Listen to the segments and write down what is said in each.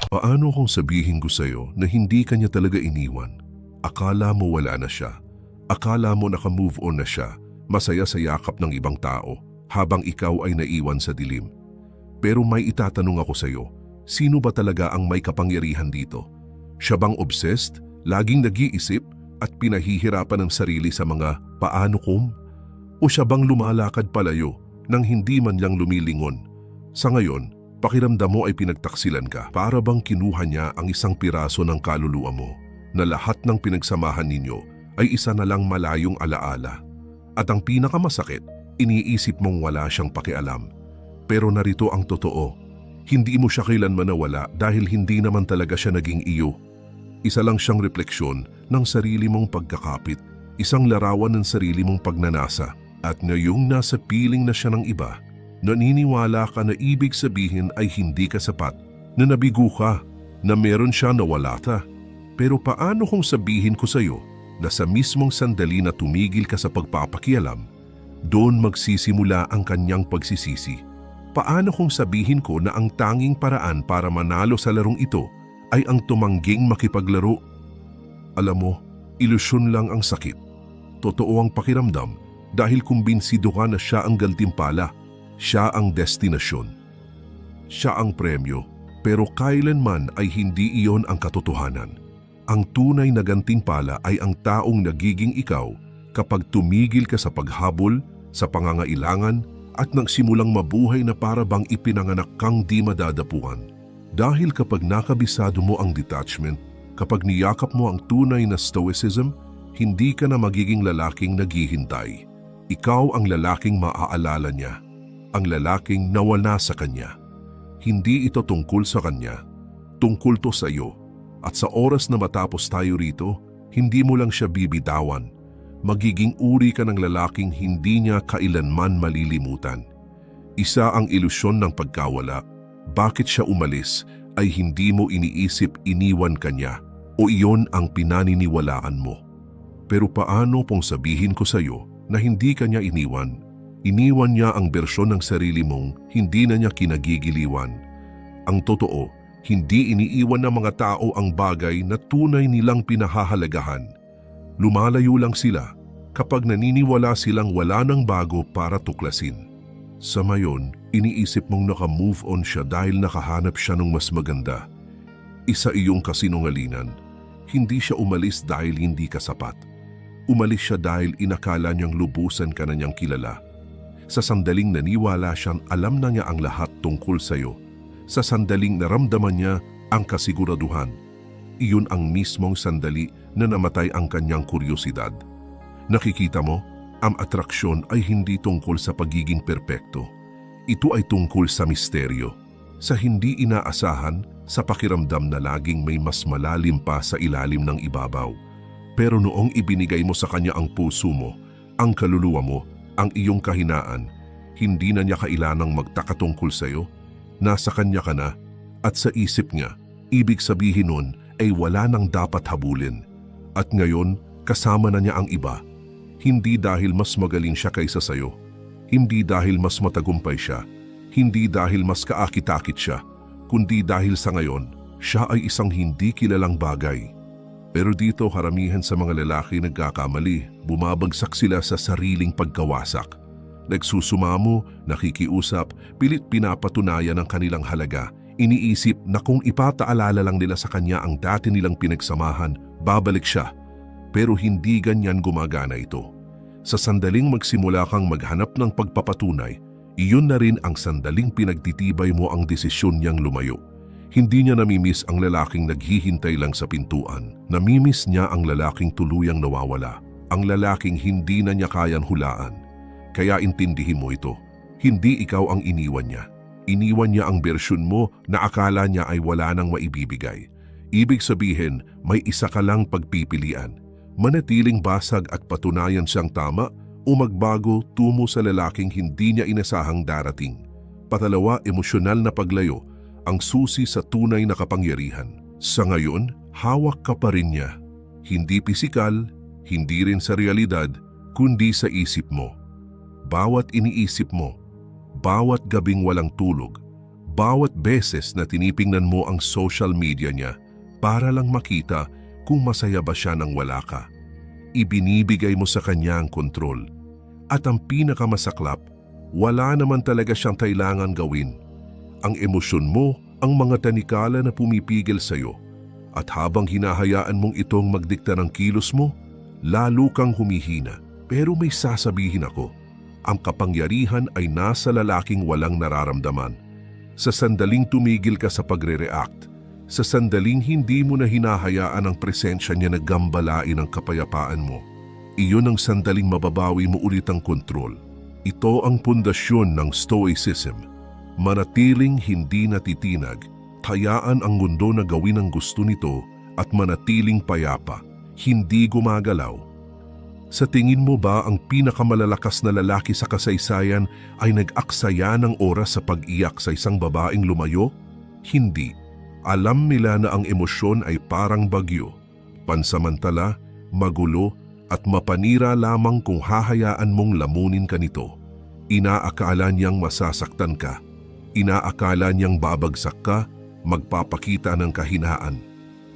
Paano kung sabihin ko sa'yo na hindi ka niya talaga iniwan? Akala mo wala na siya. Akala mo naka-move on na siya, masaya sa yakap ng ibang tao, habang ikaw ay naiwan sa dilim. Pero may itatanong ako sa'yo, sino ba talaga ang may kapangyarihan dito? Siya bang obsessed, laging nag-iisip, at pinahihirapan ng sarili sa mga paano kung? O siya bang lumalakad palayo nang hindi man lang lumilingon? Sa ngayon, pakiramdam mo ay pinagtaksilan ka. Para bang kinuha niya ang isang piraso ng kaluluwa mo na lahat ng pinagsamahan ninyo ay isa na lang malayong alaala. At ang pinakamasakit, iniisip mong wala siyang pakialam. Pero narito ang totoo, hindi mo siya kailanman nawala dahil hindi naman talaga siya naging iyo. Isa lang siyang refleksyon ng sarili mong pagkakapit, isang larawan ng sarili mong pagnanasa. At ngayong nasa piling na siya ng iba, naniniwala ka na ibig sabihin ay hindi ka sapat, na nabigo ka, na meron siya na wala ka. Pero paano kung sabihin ko sa iyo na sa mismong sandali na tumigil ka sa pagpapakialam, doon magsisimula ang kanyang pagsisisi? Paano kung sabihin ko na ang tanging paraan para manalo sa larong ito ay ang tumangging makipaglaro? Alam mo, ilusyon lang ang sakit. Totoo ang pakiramdam dahil kumbinsido ka na siya ang gantimpala. Siya ang destinasyon. Siya ang premyo, pero kailanman ay hindi iyon ang katotohanan. Ang tunay na gantimpala ay ang taong nagiging ikaw kapag tumigil ka sa paghabol, sa pangangailangan, at nagsimulang mabuhay na para bang ipinanganak kang di madadapuan. Dahil kapag nakabisado mo ang detachment, kapag niyakap mo ang tunay na stoicism, hindi ka na magiging lalaking naghihintay. Ikaw ang lalaking maaalala niya. Ang lalaking nawala sa kanya. Hindi ito tungkol sa kanya, tungkol to sa iyo. At sa oras na matapos tayo rito, hindi mo lang siya bibitawan. Magiging uri ka ng lalaking hindi niya kailanman malilimutan. Isa ang ilusyon ng pagkawala. Bakit siya umalis ay hindi mo iniisip iniwan ka niya o iyon ang pinaniniwalaan mo. Pero paano kung sabihin ko sa iyo na hindi ka niya iniwan? Iniwan niya ang bersyon ng sarili mong hindi na niya kinagigiliwan. Ang totoo, hindi iniiwan ng mga tao ang bagay na tunay nilang pinahahalagahan. Lumalayo lang sila kapag naniniwala silang wala nang bago para tuklasin. Sa mayon, iniisip mong naka-move on siya dahil nakahanap siya ng mas maganda. Isa iyong kasinungalingan. Hindi siya umalis dahil hindi ka sapat. Umalis siya dahil inakala niyang lubusan ka na niyang kilala. Sa sandaling naniwala siyang alam na niya ang lahat tungkol sa iyo. Sa sandaling naramdaman niya ang kasiguraduhan. Iyon ang mismong sandali na namatay ang kanyang kuryosidad. Nakikita mo, ang atraksyon ay hindi tungkol sa pagiging perpekto. Ito ay tungkol sa misteryo. Sa hindi inaasahan, sa pakiramdam na laging may mas malalim pa sa ilalim ng ibabaw. Pero noong ibinigay mo sa kanya ang puso mo, ang kaluluwa mo, ang iyong kahinaan, hindi na niya kailangang magtaka tungkol sa iyo. Nasa kanya ka na, at sa isip niya, ibig sabihin nun ay wala nang dapat habulin. At ngayon, kasama na niya ang iba. Hindi dahil mas magaling siya kaysa sa iyo. Hindi dahil mas matagumpay siya. Hindi dahil mas kaakit-akit siya. Kundi dahil sa ngayon, siya ay isang hindi kilalang bagay. Pero dito karamihan sa mga lalaki nagkakamali, bumabagsak sila sa sariling pagkawasak. Nagsusumamo, nakikiusap, pilit pinapatunayan ang kanilang halaga. Iniisip na kung ipataalala lang nila sa kanya ang dati nilang pinagsamahan, babalik siya. Pero hindi ganyan gumagana ito. Sa sandaling magsimula kang maghanap ng pagpapatunay, iyon na rin ang sandaling pinagtitibay mo ang desisyon niyang lumayo. Hindi niya namimiss ang lalaking naghihintay lang sa pintuan. Namimiss niya ang lalaking tuluyang nawawala. Ang lalaking hindi na niya kayang hulaan. Kaya intindihin mo ito. Hindi ikaw ang iniwan niya. Iniwan niya ang bersyon mo na akala niya ay wala nang maibibigay. Ibig sabihin, may isa ka lang pagpipilian. Manatiling basag at patunayan siyang tama o magbago tungo sa lalaking hindi niya inasahang darating. Patalawa, emosyonal na paglayo ang susi sa tunay na kapangyarihan. Sa ngayon, hawak ka pa rin niya. Hindi pisikal, hindi rin sa realidad, kundi sa isip mo. Bawat iniisip mo, bawat gabing walang tulog, bawat beses na tinipingnan mo ang social media niya para lang makita kung masaya ba siya nang wala ka. Ibinibigay mo sa kanya ang kontrol. At ang pinakamasaklap, wala naman talaga siyang kailangan gawin. Ang emosyon mo ang mga tanikala na pumipigil sa'yo. At habang hinahayaan mong itong magdikta ng kilos mo, lalo kang humihina. Pero may sasabihin ako, ang kapangyarihan ay nasa lalaking walang nararamdaman. Sa sandaling tumigil ka sa pagre-react, sa sandaling hindi mo na hinahayaan ang presensya niya na gambalain ang kapayapaan mo, iyon ang sandaling mababawi mo ulit ang kontrol. Ito ang pundasyon ng Stoicism. Manatiling hindi natitinag, hayaan ang mundo na gawin ang gusto nito at manatiling payapa, hindi gumagalaw. Sa tingin mo ba ang pinakamalalakas na lalaki sa kasaysayan ay nag-aksaya ng oras sa pag-iyak sa isang babaeng lumayo? Hindi. Alam nila na ang emosyon ay parang bagyo, pansamantala, magulo, at mapanira lamang kung hahayaan mong lamunin ka nito. Inaakala niyang masasaktan ka. Inaakala niyang babagsak ka, magpapakita ng kahinaan.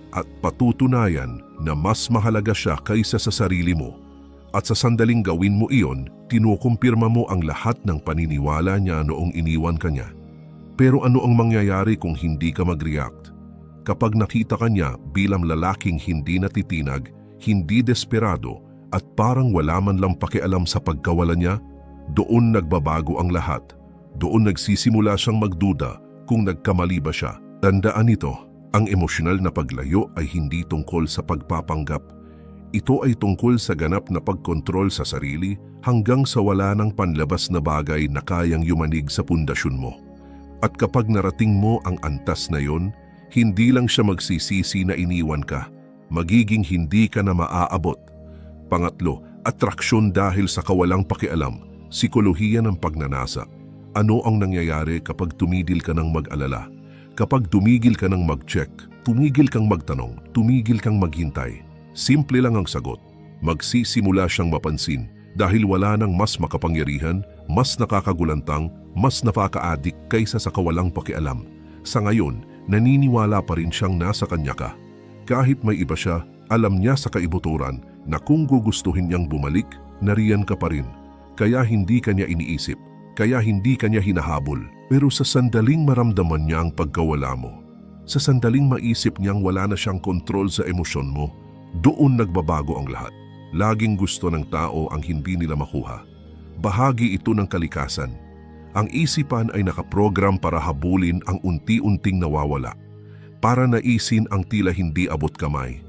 At patutunayan na mas mahalaga siya kaysa sa sarili mo. At sa sandaling gawin mo iyon, tinukumpirma mo ang lahat ng paniniwala niya noong iniwan ka niya. Pero ano ang mangyayari kung hindi ka mag-react? Kapag nakita ka niya bilang lalaking hindi natitinag, hindi desperado, at parang wala man lang pakialam sa pagkawala niya, doon nagbabago ang lahat. Doon nagsisimula siyang magduda kung nagkamali ba siya. Tandaan ito, ang emosyonal na paglayo ay hindi tungkol sa pagpapanggap. Ito ay tungkol sa ganap na pagkontrol sa sarili hanggang sa wala ng panlabas na bagay na kayang yumanig sa pundasyon mo. At kapag narating mo ang antas na yon, hindi lang siya magsisisi na iniwan ka, magiging hindi ka na maaabot. Pangatlo, atraksyon dahil sa kawalang pakialam, sikolohiya ng pagnanasa. Ano ang nangyayari kapag tumigil ka ng mag-alala? Kapag tumigil ka ng mag-check, tumigil kang magtanong, tumigil kang maghintay. Simple lang ang sagot. Magsisimula siyang mapansin dahil wala nang mas makapangyarihan, mas nakakagulantang, mas napaka-addict kaysa sa kawalang pakialam. Sa ngayon, naniniwala pa rin siyang nasa kanya ka. Kahit may iba siya, alam niya sa kaibuturan na kung gugustuhin niyang bumalik, nariyan ka pa rin. Kaya hindi kanya iniisip, kaya hindi kanya hinahabol. Pero sa sandaling maramdaman niya ang pagkawala mo, sa sandaling maisip niyang wala na siyang kontrol sa emosyon mo, doon nagbabago ang lahat. Laging gusto ng tao ang hindi nila makuha. Bahagi ito ng kalikasan. Ang isipan ay nakaprogram para habulin ang unti-unting nawawala, para naisin ang tila hindi abot kamay.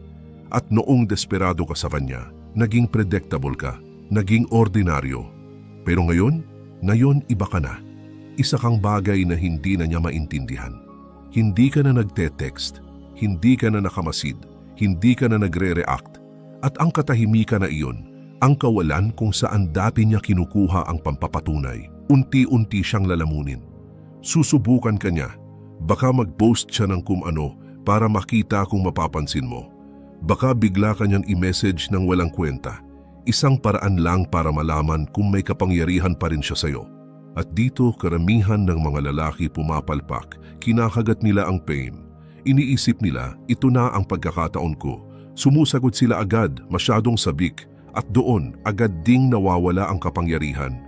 At noong desperado ka sa kanya, naging predictable ka, naging ordinaryo. Pero ngayon iba ka na. Isa kang bagay na hindi na niya maintindihan. Hindi ka na nagte-text, hindi ka na nakamasid, hindi ka na nagre-react. At ang katahimikan na iyon, ang kawalan kung saan dati niya kinukuha ang pampapatunay, unti-unti siyang lalamunin. Susubukan ka niya. Baka mag-post siya ng kung ano para makita kung mapapansin mo. Baka bigla ka niyang i-message ng walang kwenta. Isang paraan lang para malaman kung may kapangyarihan pa rin siya sa'yo. At dito karamihan ng mga lalaki pumapalpak, kinakagat nila ang pain. Iniisip nila, ito na ang pagkakataon ko. Sumusagot sila agad, masyadong sabik, at doon agad ding nawawala ang kapangyarihan.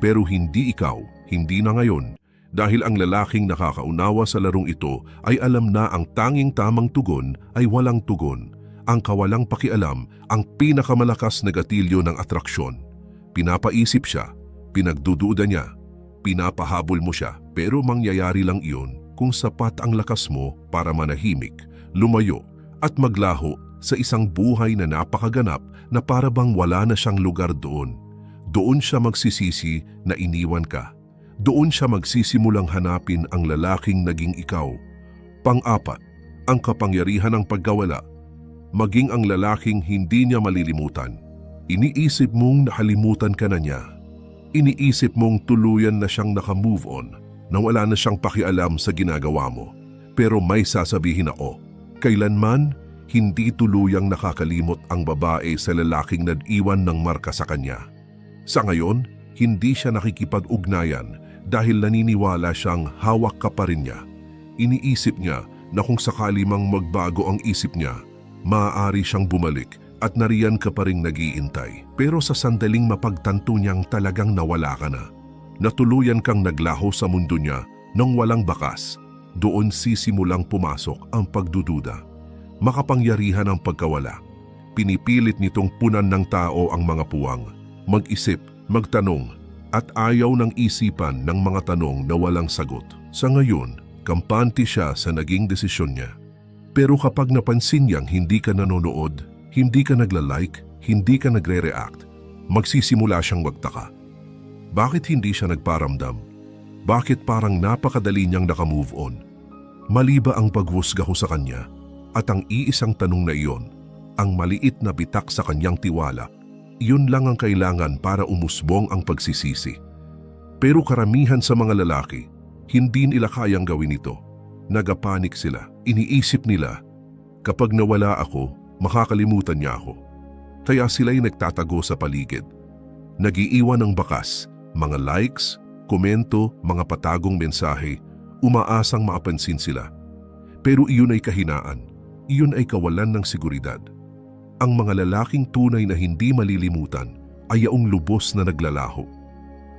Pero hindi ikaw, hindi na ngayon, dahil ang lalaking nakakaunawa sa larong ito ay alam na ang tanging tamang tugon ay walang tugon. Ang kawalang pakialam ang pinakamalakas na gatilyo ng atraksyon. Pinapaisip siya, pinagdududa niya, pinapahabol mo siya, pero mangyayari lang iyon kung sapat ang lakas mo para manahimik, lumayo at maglaho sa isang buhay na napakaganap na para bang wala na siyang lugar doon. Doon siya magsisisi na iniwan ka. Doon siya magsisimulang hanapin ang lalaking naging ikaw. Pang-apat, ang kapangyarihan ng pagkawala. Maging ang lalaking hindi niya malilimutan. Iniisip mong nakalimutan ka na niya. Iniisip mong tuluyan na siyang naka-move on, na wala na siyang pakialam sa ginagawa mo. Pero may sasabihin ako, kailanman hindi tuluyang nakakalimot ang babae sa lalaking nag-iwan ng marka sa kanya. Sa ngayon, hindi siya nakikipag-ugnayan dahil naniniwala siyang hawak ka pa rin niya. Iniisip niya na kung sakali mang magbago ang isip niya, maaari siyang bumalik at nariyan ka pa rin nag-iintay. Pero sa sandaling mapagtanto niyang talagang nawala ka na, natuluyan kang naglaho sa mundo niya nang walang bakas, doon sisimulang pumasok ang pagdududa. Makapangyarihan ang pagkawala. Pinipilit nitong punan ng tao ang mga puwang, mag-isip, magtanong, at ayaw ng isipan ng mga tanong na walang sagot. Sa ngayon, kampante siya sa naging desisyon niya. Pero kapag napansin niyang hindi ka nanonood, hindi ka nagla-like, hindi ka nagre-react, magsisimula siyang magtaka. Bakit hindi siya nagparamdam? Bakit parang napakadali niyang nakamove on? Mali ba ang paghusga ko sa kanya? At ang iisang tanong na iyon, ang maliit na bitak sa kanyang tiwala, iyon lang ang kailangan para umusbong ang pagsisisi. Pero karamihan sa mga lalaki, hindi nila kayang gawin ito. Nagapanik sila, iniisip nila, kapag nawala ako, makakalimutan niya ako. Kaya sila'y nagtatago sa paligid. Nag-iiwan ng bakas, mga likes, komento, mga patagong mensahe, umaasang mapansin sila. Pero iyon ay kahinaan, iyon ay kawalan ng seguridad. Ang mga lalaking tunay na hindi malilimutan ay yaong lubos na naglalaho.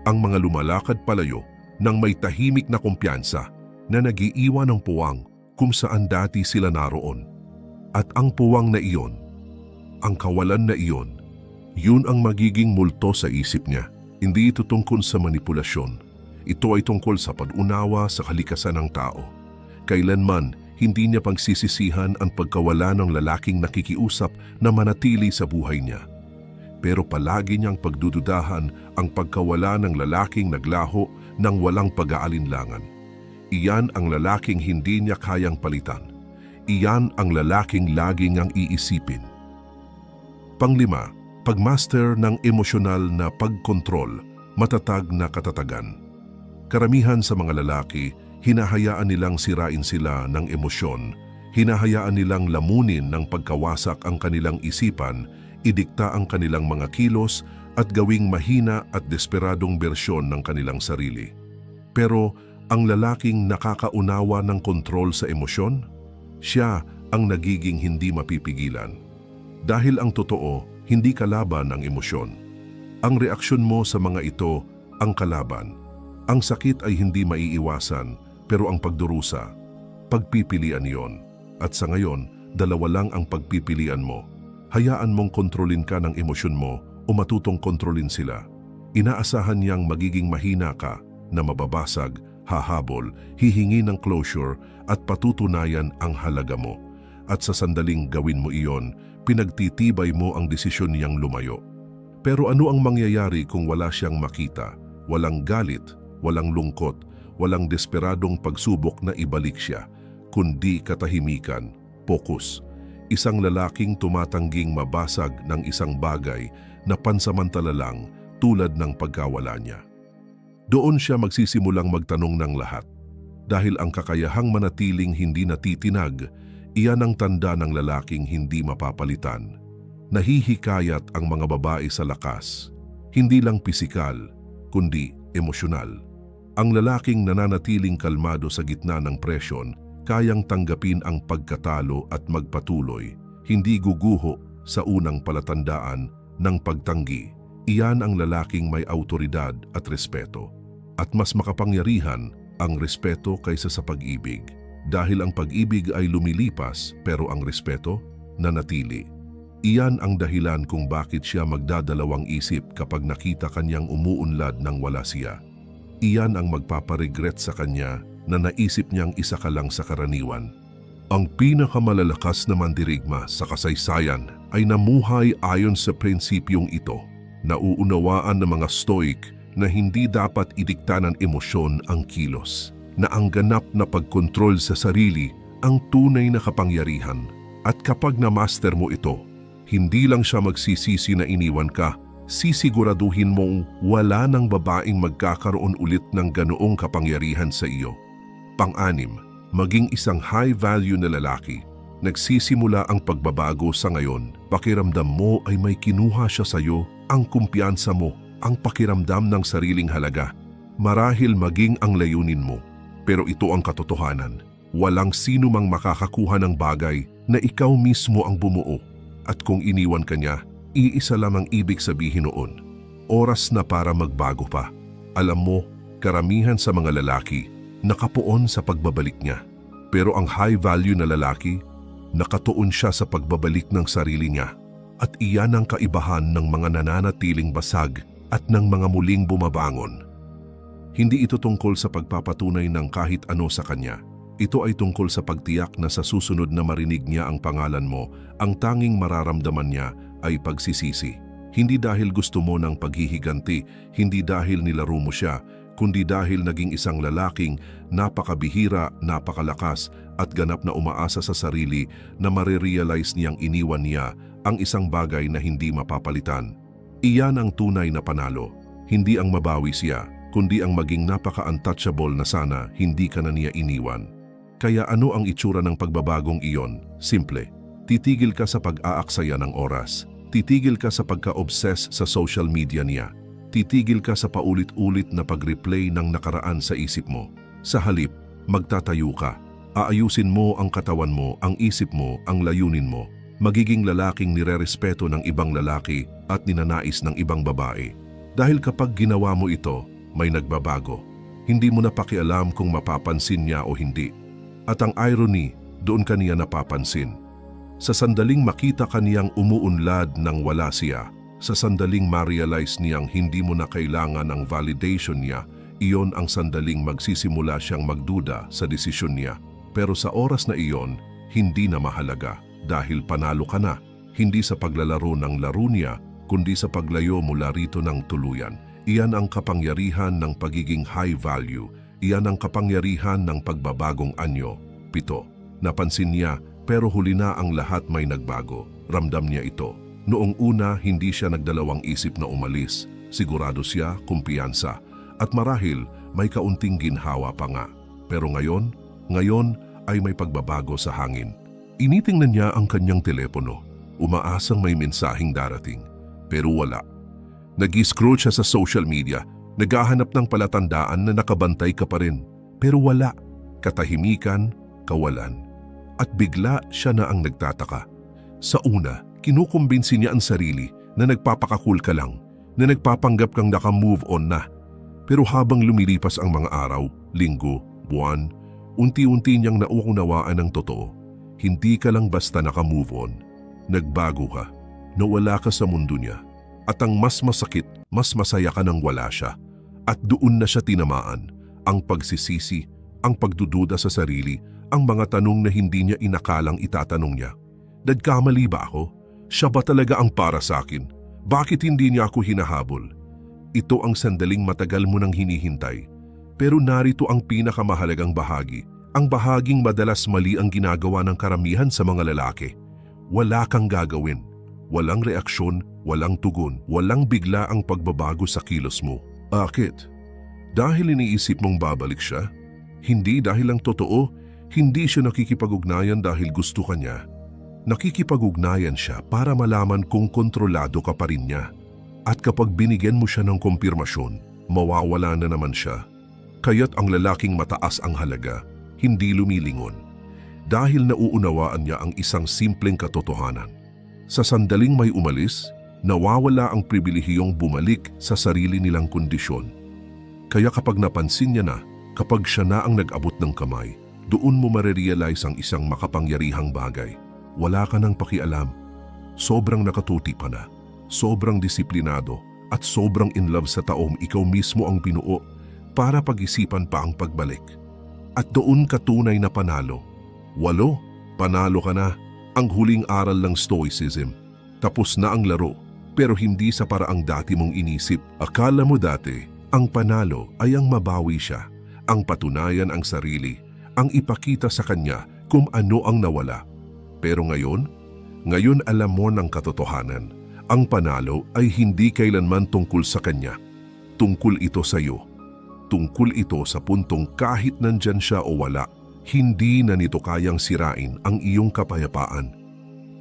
Ang mga lumalakad palayo ng may tahimik na kumpiyansa na nag-iiwan ng puwang kung saan dati sila naroon. At ang puwang na iyon, ang kawalan na iyon, yun ang magiging multo sa isip niya. Hindi ito tungkol sa manipulasyon. Ito ay tungkol sa pag-unawa sa kalikasan ng tao. Kailanman, hindi niya pagsisisihan ang pagkawala ng lalaking nakikiusap na manatili sa buhay niya. Pero palagi niyang pagdududahan ang pagkawala ng lalaking naglaho ng walang pag-aalinlangan. Iyan ang lalaking hindi niya kayang palitan. Iyan ang lalaking laging ang iisipin. Panglima, pagmaster ng emosyonal na pagkontrol, matatag na katatagan. Karamihan sa mga lalaki, hinahayaan nilang sirain sila ng emosyon, hinahayaan nilang lamunin ng pagkawasak ang kanilang isipan, idikta ang kanilang mga kilos at gawing mahina at desperadong bersyon ng kanilang sarili. Pero ang lalaking nakakaunawa ng kontrol sa emosyon, siya ang nagiging hindi mapipigilan. Dahil ang totoo, hindi kalaban ang emosyon. Ang reaksyon mo sa mga ito ang kalaban. Ang sakit ay hindi maiiwasan, pero ang pagdurusa, pagpipilian yon. At sa ngayon, dalawa lang ang pagpipilian mo. Hayaan mong kontrolin ka ng emosyon mo o matutong kontrolin sila. Inaasahan niyang magiging mahina ka na mababasag, hahabol, hihingi ng closure at patutunayan ang halaga mo. At sa sandaling gawin mo iyon, pinagtitibay mo ang desisyon niyang lumayo. Pero ano ang mangyayari kung wala siyang makita? Walang galit, walang lungkot, walang desperadong pagsubok na ibalik siya, kundi katahimikan, fokus. Isang lalaking tumatangging mabasag ng isang bagay na pansamantala lang tulad ng pagkawala niya. Doon siya magsisimulang magtanong ng lahat. Dahil ang kakayahang manatiling hindi natitinag, iyan ang tanda ng lalaking hindi mapapalitan. Nahihikayat ang mga babae sa lakas, hindi lang pisikal, kundi emosyonal. Ang lalaking nananatiling kalmado sa gitna ng presyon, kayang tanggapin ang pagkatalo at magpatuloy, hindi guguho sa unang palatandaan ng pagtanggi. Iyan ang lalaking may autoridad at respeto. At mas makapangyarihan ang respeto kaysa sa pag-ibig. Dahil ang pag-ibig ay lumilipas pero ang respeto nanatili. Iyan ang dahilan kung bakit siya magdadalawang isip kapag nakita kanyang umuunlad nang wala siya. Iyan ang magpaparegret sa kanya na naisip niyang isa ka lang sa karaniwan. Ang pinakamalalakas na mandirigma sa kasaysayan ay namuhay ayon sa prinsipyong ito. Nauunawaan ng mga Stoic na hindi dapat idikta ng emosyon ang kilos, na ang ganap na pagkontrol sa sarili ang tunay na kapangyarihan. At kapag na-master mo ito, hindi lang siya magsisisi na iniwan ka, sisiguraduhin mong wala ng babaeng magkakaroon ulit ng ganoong kapangyarihan sa iyo. Pang-anim, maging isang high-value na lalaki. Nagsisimula ang pagbabago sa ngayon. Pakiramdam mo ay may kinuha siya sa iyo, ang kumpiyansa mo, ang pakiramdam ng sariling halaga. Marahil maging ang layunin mo, pero ito ang katotohanan. Walang sino mang makakakuha ng bagay na ikaw mismo ang bumuo. At kung iniwan ka niya, iisa lamang ibig sabihin noon. Oras na para magbago pa. Alam mo, karamihan sa mga lalaki, nakapoon sa pagbabalik niya. Pero ang high value na lalaki, nakatuon siya sa pagbabalik ng sarili niya. At iyan ang kaibahan ng mga nananatiling basag at ng mga muling bumabangon. Hindi ito tungkol sa pagpapatunay ng kahit ano sa kanya. Ito ay tungkol sa pagtiyak na sa susunod na marinig niya ang pangalan mo, ang tanging mararamdaman niya ay pagsisisi. Hindi dahil gusto mo ng paghihiganti, hindi dahil nilaro mo siya, kundi dahil naging isang lalaking napakabihira, napakalakas at ganap na umaasa sa sarili na marirealize niyang iniwan niya ang isang bagay na hindi mapapalitan. Iyan ang tunay na panalo, hindi ang mabawi siya, kundi ang maging napaka-untouchable na sana hindi ka na niya iniwan. Kaya ano ang itsura ng pagbabagong iyon? Simple. Titigil ka sa pag-aaksaya ng oras. Titigil ka sa pagka-obsess sa social media niya. Titigil ka sa paulit-ulit na pag-replay ng nakaraan sa isip mo. Sa halip, magtatayo ka. Aayusin mo ang katawan mo, ang isip mo, ang layunin mo. Magiging lalaking nirerespeto ng ibang lalaki at ninanais ng ibang babae. Dahil kapag ginawa mo ito, may nagbabago. Hindi mo na pakialam kung mapapansin niya o hindi. At ang irony, doon ka niya napapansin. Sa sandaling makita ka niyang umuunlad nang wala siya, sa sandaling ma-realize niyang hindi mo na kailangan ang validation niya, iyon ang sandaling magsisimula siyang magduda sa desisyon niya. Pero sa oras na iyon, hindi na mahalaga dahil panalo ka na, hindi sa paglalaro ng laro niya, kundi sa paglayo mula rito ng tuluyan. Iyan ang kapangyarihan ng pagiging high value. Iyan ang kapangyarihan ng pagbabagong anyo. 7. Napansin niya, pero huli na ang lahat may nagbago. Ramdam niya ito. Noong una, hindi siya nagdalawang isip na umalis. Sigurado siya, kumpiyansa. At marahil, may kaunting ginhawa pa nga. Pero ngayon ay may pagbabago sa hangin. Initingnan niya ang kanyang telepono. Umaasang may mensaheng darating. Pero wala. Nag-scroll siya sa social media, naghahanap ng palatandaan na nakabantay ka pa rin. Pero wala, katahimikan, kawalan. At bigla siya na ang nagtataka. Sa una, kinukumbinsi niya ang sarili na nagpapakakul ka lang, na nagpapanggap kang naka-move on na. Pero habang lumilipas ang mga araw, linggo, buwan, unti-unti niyang nauunawaan ng totoo. Hindi ka lang basta naka-move on. Nagbago ka, nawala ka sa mundo niya. At ang mas masakit, mas masaya ka nang wala siya. At doon na siya tinamaan, ang pagsisisi, ang pagdududa sa sarili, ang mga tanong na hindi niya inakalang itatanong niya. Nagkamali ba ako? Siya ba talaga ang para sa akin? Bakit hindi niya ako hinahabol? Ito ang sandaling matagal mo nang hinihintay. Pero narito ang pinakamahalagang bahagi, ang bahaging madalas mali ang ginagawa ng karamihan sa mga lalaki. Wala kang gagawin. Walang reaksyon, walang tugon, walang bigla ang pagbabago sa kilos mo. Bakit? Dahil iniisip mong babalik siya? Hindi dahil lang totoo, hindi siya nakikipag-ugnayan dahil gusto ka niya. Nakikipag-ugnayan siya para malaman kung kontrolado ka pa rin niya. At kapag binigyan mo siya ng kumpirmasyon, mawawala na naman siya. Kaya't ang lalaking mataas ang halaga, hindi lumilingon. Dahil nauunawaan niya ang isang simpleng katotohanan. Sa sandaling may umalis, nawawala ang pribilehiyong bumalik sa sarili nilang kondisyon. Kaya kapag napansin niya na, kapag siya na ang nag-abot ng kamay, doon mo marirealize ang isang makapangyarihang bagay. Wala ka nang pakialam. Sobrang nakatuti pa na, sobrang disiplinado, at sobrang in love sa taong ikaw mismo ang binuo para pag-isipan pa ang pagbalik. At doon ka tunay na panalo. 8. Panalo ka na. Ang huling aral ng Stoicism. Tapos na ang laro, pero hindi sa paraang dati mong inisip. Akala mo dati, ang panalo ay ang mabawi siya, ang patunayan ang sarili, ang ipakita sa kanya kung ano ang nawala. Pero ngayon alam mo ng katotohanan. Ang panalo ay hindi kailanman tungkol sa kanya. Tungkol ito sa iyo. Tungkol ito sa puntong kahit nandyan siya o wala, hindi na nito kayang sirain ang iyong kapayapaan.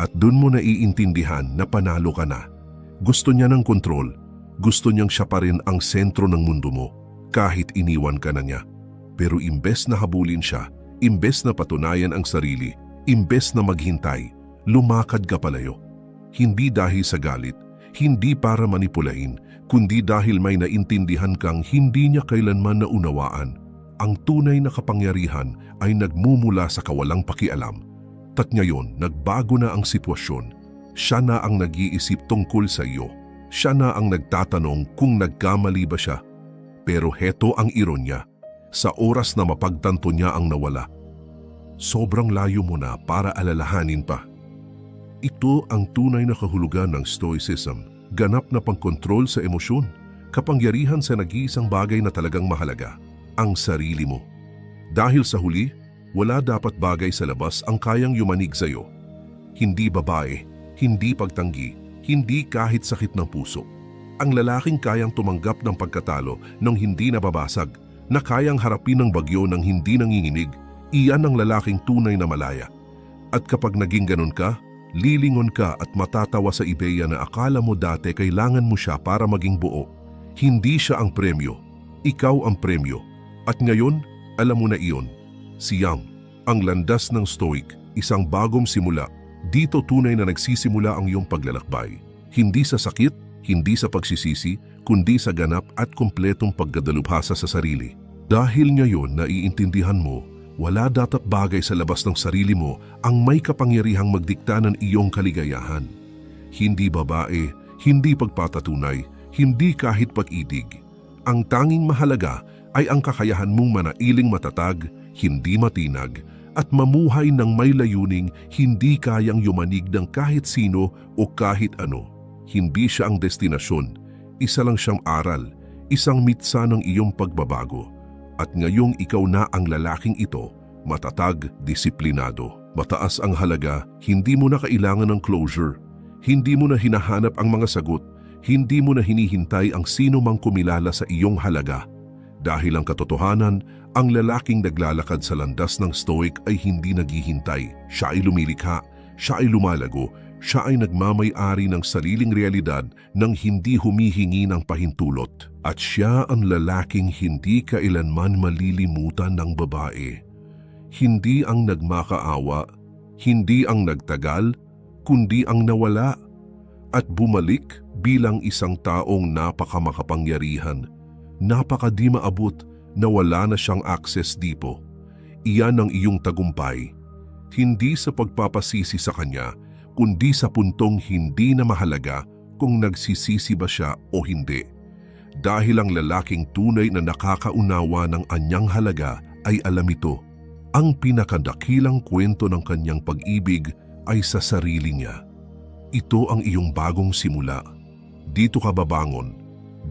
At dun mo naiintindihan na panalo ka na. Gusto niya ng kontrol. Gusto niyang siya pa rin ang sentro ng mundo mo. kahit iniwan ka na niya. Pero imbes na habulin siya, imbes na patunayan ang sarili, imbes na maghintay, lumakad ka palayo. Hindi dahil sa galit, hindi para manipulahin, kundi dahil may naintindihan kang hindi niya kailanman naunawaan. Ang tunay na kapangyarihan ay nagmumula sa kawalang pakialam. At ngayon, nagbago na ang sitwasyon. Siya na ang nag-iisip tungkol sa iyo. Siya na ang nagtatanong kung nagkamali ba siya. Pero heto ang ironya. Sa oras na mapagtanto niya ang nawala, sobrang layo mo na para alalahanin pa. Ito ang tunay na kahulugan ng Stoicism. Ganap na pangkontrol sa emosyon. Kapangyarihan sa nag-iisang bagay na talagang mahalaga. Ang sarili mo. Dahil sa huli, wala dapat bagay sa labas ang kayang yumanig sa iyo. Hindi babae, hindi pagtanggi, hindi kahit sakit ng puso. Ang lalaking kayang tumanggap ng pagkatalo nang hindi nababasag, na kayang harapin ng bagyo nang hindi nanginginig, iyan ang lalaking tunay na malaya. At kapag naging ganun ka, lilingon ka at matatawa sa ideya na akala mo dati kailangan mo siya para maging buo. Hindi siya ang premyo, ikaw ang premyo. At ngayon, alam mo na iyon. Siyam, ang landas ng Stoic, isang bagong simula. Dito tunay na nagsisimula ang iyong paglalakbay. Hindi sa sakit, hindi sa pagsisisi, kundi sa ganap at kumpletong pagdadalubhasa sa sarili. Dahil ngayon naiintindihan mo, wala dapat bagay sa labas ng sarili mo ang may kapangyarihang magdikta ng iyong kaligayahan. Hindi babae, hindi pagpatatunay, hindi kahit pag-ibig. Ang tanging mahalaga ay ang kakayahan mong manailing matatag, hindi matinag, at mamuhay ng may layuning hindi kayang yumanig ng kahit sino o kahit ano. Hindi siya ang destinasyon, isa lang siyang aral, isang mitsa ng iyong pagbabago. At ngayong ikaw na ang lalaking ito, matatag, disiplinado, mataas ang halaga, hindi mo na kailangan ng closure, hindi mo na hinahanap ang mga sagot, hindi mo na hinihintay ang sino mang kumilala sa iyong halaga. Dahil ang katotohanan, ang lalaking naglalakad sa landas ng Stoic ay hindi naghihintay. Siya ay lumilikha, siya ay lumalago, siya ay nagmamay-ari ng sariling realidad nang hindi humihingi ng pahintulot. At siya ang lalaking hindi kailanman malilimutan ng babae. Hindi ang nagmakaawa, hindi ang nagtagal, kundi ang nawala at bumalik bilang isang taong napakamakapangyarihan. Napakadi maabot na wala na siyang access dito. Iyan ang iyong tagumpay. Hindi sa pagpapasisi sa kanya, kundi sa puntong hindi na mahalaga kung nagsisisi ba siya o hindi. Dahil ang lalaking tunay na nakakaunawa ng anyang halaga ay alam ito. Ang pinakadakilang kwento ng kanyang pag-ibig ay sa sarili niya. Ito ang iyong bagong simula. Dito ka babangon.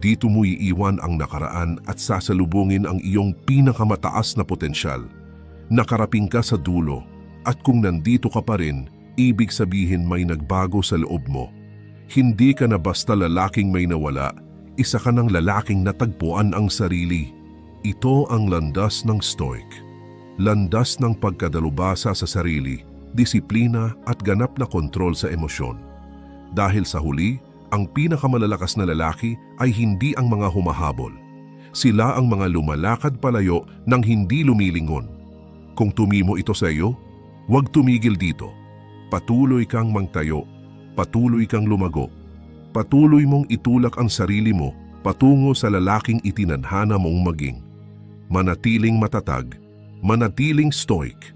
Dito mo iiwan ang nakaraan at sasalubungin ang iyong pinakamataas na potensyal. Nakarating ka sa dulo at kung nandito ka pa rin, ibig sabihin may nagbago sa loob mo. Hindi ka na basta lalaking may nawala, isa ka ng lalaking natagpuan ang sarili. Ito ang landas ng Stoic. Landas ng pagkadalubhasa sa sarili, disiplina at ganap na kontrol sa emosyon. Dahil sa huli, ang pinakamalalakas na lalaki ay hindi ang mga humahabol. Sila ang mga lumalakad palayo nang hindi lumilingon. Kung tumimo ito sa iyo, huwag tumigil dito. Patuloy kang mangtayo, patuloy kang lumago. Patuloy mong itulak ang sarili mo patungo sa lalaking itinadhana mong maging. Manatiling matatag, manatiling stoic,